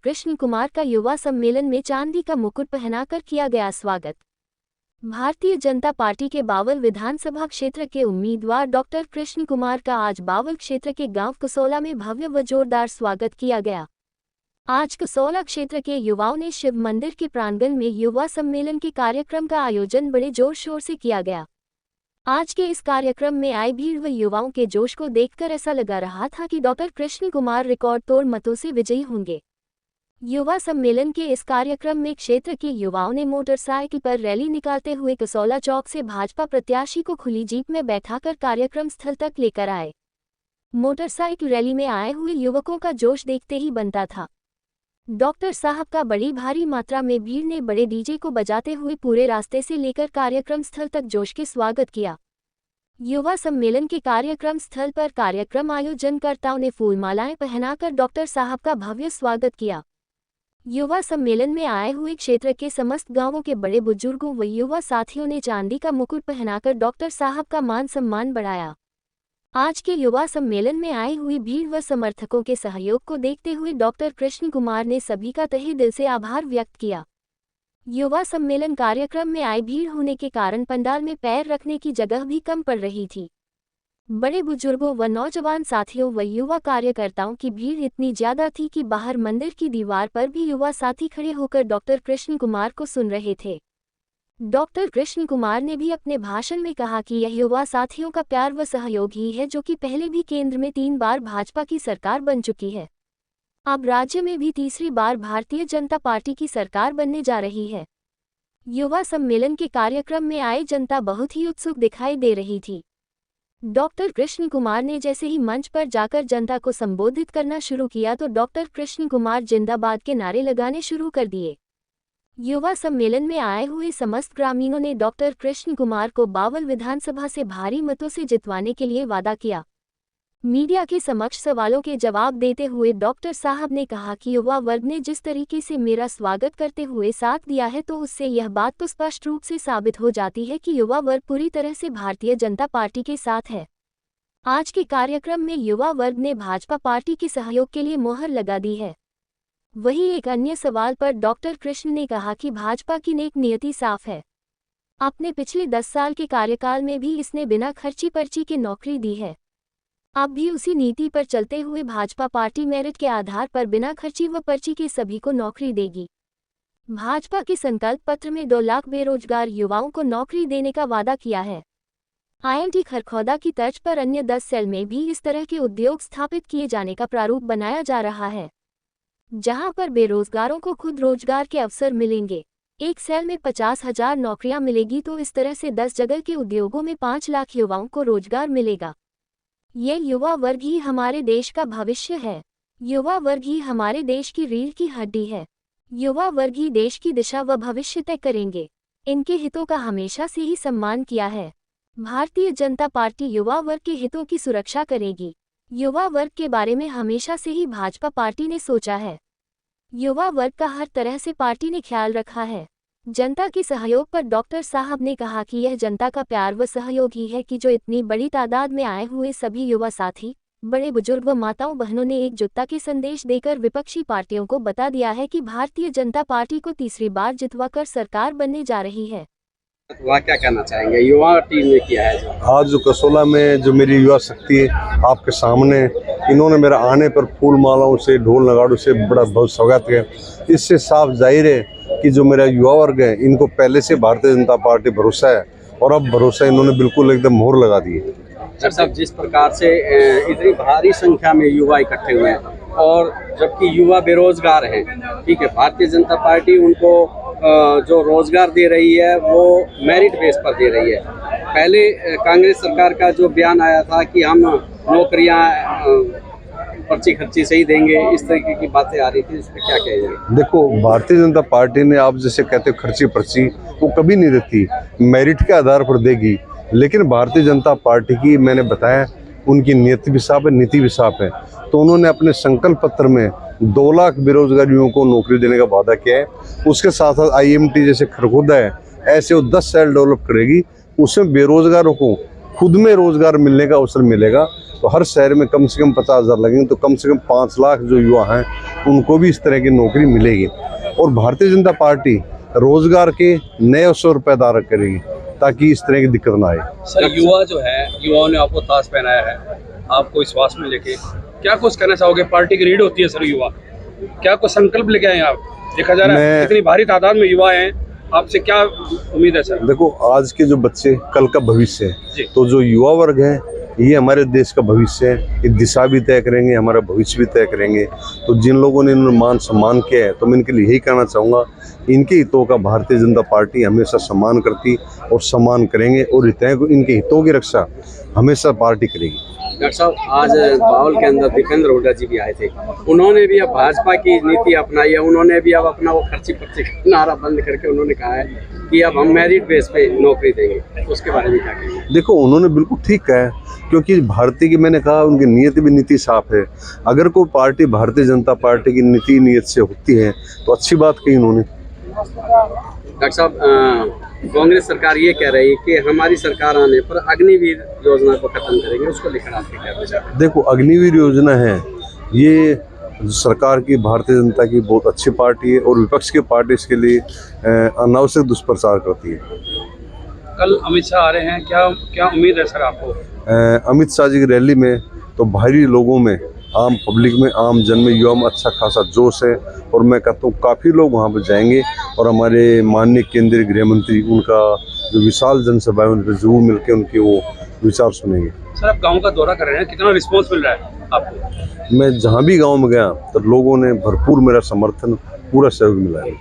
कृष्ण कुमार का युवा सम्मेलन में चांदी का मुकुट पहनाकर किया गया स्वागत। भारतीय जनता पार्टी के बावल विधानसभा क्षेत्र के उम्मीदवार डॉक्टर कृष्ण कुमार का आज बावल क्षेत्र के गांव कसौला में भव्य व जोरदार स्वागत किया गया। आज कसौला क्षेत्र के युवाओं ने शिव मंदिर के प्रांगण में युवा सम्मेलन के कार्यक्रम का आयोजन बड़े जोर शोर से किया गया। आज के इस कार्यक्रम में आई भीड़ व युवाओं के जोश को देखकर ऐसा लगा रहा था कि डॉक्टर कृष्ण कुमार रिकॉर्ड तोड़ मतों से विजयी होंगे। युवा सम्मेलन के इस कार्यक्रम में क्षेत्र के युवाओं ने मोटरसाइकिल पर रैली निकालते हुए कसौला चौक से भाजपा प्रत्याशी को खुली जीप में बैठाकर कार्यक्रम स्थल तक लेकर आए। मोटरसाइकिल रैली में आए हुए युवकों का जोश देखते ही बनता था। डॉक्टर साहब का बड़ी भारी मात्रा में भीड़ ने बड़े डीजे को बजाते हुए पूरे रास्ते से लेकर कार्यक्रम स्थल तक जोश के स्वागत किया। युवा सम्मेलन के कार्यक्रम स्थल पर कार्यक्रम आयोजनकर्ताओं ने फूलमालाएं पहनाकर डॉक्टर साहब का भव्य स्वागत किया। युवा सम्मेलन में आए हुए क्षेत्र के समस्त गांवों के बड़े बुजुर्गों व युवा साथियों ने चांदी का मुकुट पहनाकर डॉक्टर साहब का मान सम्मान बढ़ाया। आज के युवा सम्मेलन में आई हुई भीड़ व समर्थकों के सहयोग को देखते हुए डॉक्टर कृष्ण कुमार ने सभी का तहे दिल से आभार व्यक्त किया। युवा सम्मेलन कार्यक्रम में आई भीड़ होने के कारण पंडाल में पैर रखने की जगह भी कम पड़ रही थी। बड़े बुजुर्गों व नौजवान साथियों व युवा कार्यकर्ताओं की भीड़ इतनी ज्यादा थी कि बाहर मंदिर की दीवार पर भी युवा साथी खड़े होकर डॉक्टर कृष्ण कुमार को सुन रहे थे। डॉक्टर कृष्ण कुमार ने भी अपने भाषण में कहा कि यह युवा साथियों का प्यार व सहयोग ही है जो कि पहले भी केंद्र में 3 बार भाजपा की सरकार बन चुकी है। अब राज्य में भी तीसरी बार भारतीय जनता पार्टी की सरकार बनने जा रही है। युवा सम्मेलन के कार्यक्रम में आए जनता बहुत ही उत्सुक दिखाई दे रही थी। डॉक्टर कृष्ण कुमार ने जैसे ही मंच पर जाकर जनता को संबोधित करना शुरू किया तो डॉक्टर कृष्ण कुमार जिंदाबाद के नारे लगाने शुरू कर दिए। युवा सम्मेलन में आए हुए समस्त ग्रामीणों ने डॉक्टर कृष्ण कुमार को बावल विधानसभा से भारी मतों से जितवाने के लिए वादा किया। मीडिया के समक्ष सवालों के जवाब देते हुए डॉक्टर साहब ने कहा कि युवा वर्ग ने जिस तरीके से मेरा स्वागत करते हुए साथ दिया है तो उससे यह बात तो स्पष्ट रूप से साबित हो जाती है कि युवा वर्ग पूरी तरह से भारतीय जनता पार्टी के साथ है। आज के कार्यक्रम में युवा वर्ग ने भाजपा पार्टी के सहयोग के लिए मोहर लगा दी है। वहीं एक अन्य सवाल पर डॉक्टर कृष्ण ने कहा कि भाजपा की नेक नियति साफ है। अपने पिछले 10 साल के कार्यकाल में भी इसने बिना खर्ची पर्ची के नौकरी दी है। अब भी उसी नीति पर चलते हुए भाजपा पार्टी मेरिट के आधार पर बिना खर्ची व पर्ची के सभी को नौकरी देगी। भाजपा के संकल्प पत्र में 2 लाख बेरोजगार युवाओं को नौकरी देने का वादा किया है। IMT खरखौदा की तर्ज पर अन्य 10 सेल में भी इस तरह के उद्योग स्थापित किए जाने का प्रारूप बनाया जा रहा है, जहां पर बेरोजगारों को खुद रोजगार के अवसर मिलेंगे। एक सेल में 50,000 नौकरियां मिलेगी तो इस तरह से 10 जगह के उद्योगों में 5 लाख युवाओं को रोजगार मिलेगा। ये युवा वर्ग ही हमारे देश का भविष्य है। युवा वर्ग ही हमारे देश की रीढ़ की हड्डी है। युवा वर्ग ही देश की दिशा व भविष्य तय करेंगे। इनके हितों का हमेशा से ही सम्मान किया है। भारतीय जनता पार्टी युवा वर्ग के हितों की सुरक्षा करेगी। युवा वर्ग के बारे में हमेशा से ही भाजपा पार्टी ने सोचा है। युवा वर्ग का हर तरह से पार्टी ने ख्याल रखा है। जनता के सहयोग पर डॉक्टर साहब ने कहा कि यह जनता का प्यार व सहयोग ही है कि जो इतनी बड़ी तादाद में आए हुए सभी युवा साथी, बड़े बुजुर्ग व माताओं बहनों ने एकजुटता के संदेश देकर विपक्षी पार्टियों को बता दिया है कि भारतीय जनता पार्टी को तीसरी बार जितवाकर सरकार बनने जा रही है। वह क्या कहना चाहेंगे युवा टीम ने किया है? आज जो कसौला में जो मेरी युवा शक्ति है आपके सामने, इन्होंने मेरा आने पर फूल मालाओं से ढोल नगाड़ों से बड़ा बहुत स्वागत किया। इससे साफ जाहिर है कि जो मेरा युवा वर्ग है इनको पहले से भारतीय जनता पार्टी भरोसा है और अब भरोसा इन्होंने बिल्कुल एकदम मोहर लगा दी है। डॉक्टर साहब, जिस प्रकार से इतनी भारी संख्या में युवा इकट्ठे हुए हैं और जबकि युवा बेरोजगार हैं, ठीक है, भारतीय जनता पार्टी उनको जो रोजगार दे रही है वो मेरिट बेस पर दे रही है। पहले कांग्रेस सरकार का जो बयान आया था कि हम नौकरियां पर्ची खर्ची से ही देंगे, इस तरीके की बातें आ रही थी, इस पर क्या कहेंगे? देखो, भारतीय जनता पार्टी ने आप जैसे कहते हो खर्ची पर्ची वो कभी नहीं देती, मेरिट के आधार पर देगी। लेकिन भारतीय जनता पार्टी की मैंने बताया उनकी नीति भी साफ है, नीति भी साफ है। तो उन्होंने अपने संकल्प पत्र में 2 लाख बेरोजगार युवाओं को नौकरी देने का वादा किया है। उसके साथ साथ IMT जैसे खरखौदा है, ऐसे वो 10 सेल डेवलप करेगी, उसमें बेरोजगारों को खुद में रोजगार मिलने का अवसर मिलेगा। तो हर शहर में कम से कम 50,000 लगेंगे, तो कम से कम 5 लाख जो युवा हैं उनको भी इस तरह की नौकरी मिलेगी। और भारतीय जनता पार्टी रोजगार के नए अवसर पैदा करेगी ताकि इस तरह की दिक्कत ना आए। सर युवा जो है, युवाओं ने आपको ताज पहनाया है, आपको विश्वास में लेके क्या कुछ कहना चाहोगे? पार्टी की रीड होती है सर युवा, क्या कुछ संकल्प लेके आए आप? देखा जा रहा है इतनी भारी तादाद में युवा हैं, आपसे क्या उम्मीद है सर? देखो, आज के जो बच्चे कल का भविष्य जी। है, तो जो युवा वर्ग है ये हमारे देश का भविष्य है, ये दिशा भी तय करेंगे, हमारा भविष्य भी तय करेंगे। तो जिन लोगों ने इन्होंने मान सम्मान किया है, तो मैं इनके लिए यही कहना चाहूँगा, इनके हितों का भारतीय जनता पार्टी हमेशा सम्मान करती और सम्मान करेंगे, और इनके हितों की रक्षा हमेशा पार्टी करेगी। डॉक्टर साहब, आज बावल के अंदर दीपेंद्र हुड्डा जी भी आए थे, उन्होंने भी अब भाजपा की नीति अपनाई है, उन्होंने भी अब अपना वो खर्ची पर्ची का नारा बंद करके उन्होंने कहा है कि अब हम मेरिट बेस पे नौकरी देंगे। उसके बारे में क्या कहेंगे? देखो, उन्होंने बिल्कुल ठीक कहा है, क्योंकि भारतीय की, मैंने कहा, उनकी नीति साफ है। अगर कोई पार्टी भारतीय जनता पार्टी की नीयत से होती है तो अच्छी बात कही उन्होंने। डॉक्टर साहब, कांग्रेस सरकार ये कह रही है कि हमारी सरकार आने पर अग्निवीर योजना को खत्म करेंगे, उसको लेकर आपके क्या विचार हैं? देखो, अग्निवीर योजना है, ये सरकार की, भारतीय जनता की बहुत अच्छी पार्टी है, और विपक्ष की पार्टी इसके लिए अनावश्यक दुष्प्रचार करती है। कल अमित शाह आ रहे हैं, क्या उम्मीद है सर आपको? अमित शाह जी की रैली में तो भारी लोगों में, आम पब्लिक में, आम जन में, युवा में अच्छा खासा जोश है, और मैं कहता हूँ काफ़ी लोग वहाँ पर जाएंगे, और हमारे माननीय केंद्रीय गृह मंत्री, उनका जो विशाल जनसभा है, उन पर जरूर मिलकर उनके वो विचार सुनेंगे। सर आप गांव का दौरा कर रहे हैं, कितना रिस्पांस मिल रहा है आपको? मैं जहाँ भी गाँव में गया तो लोगों ने भरपूर मेरा समर्थन, पूरा सहयोग मिला है।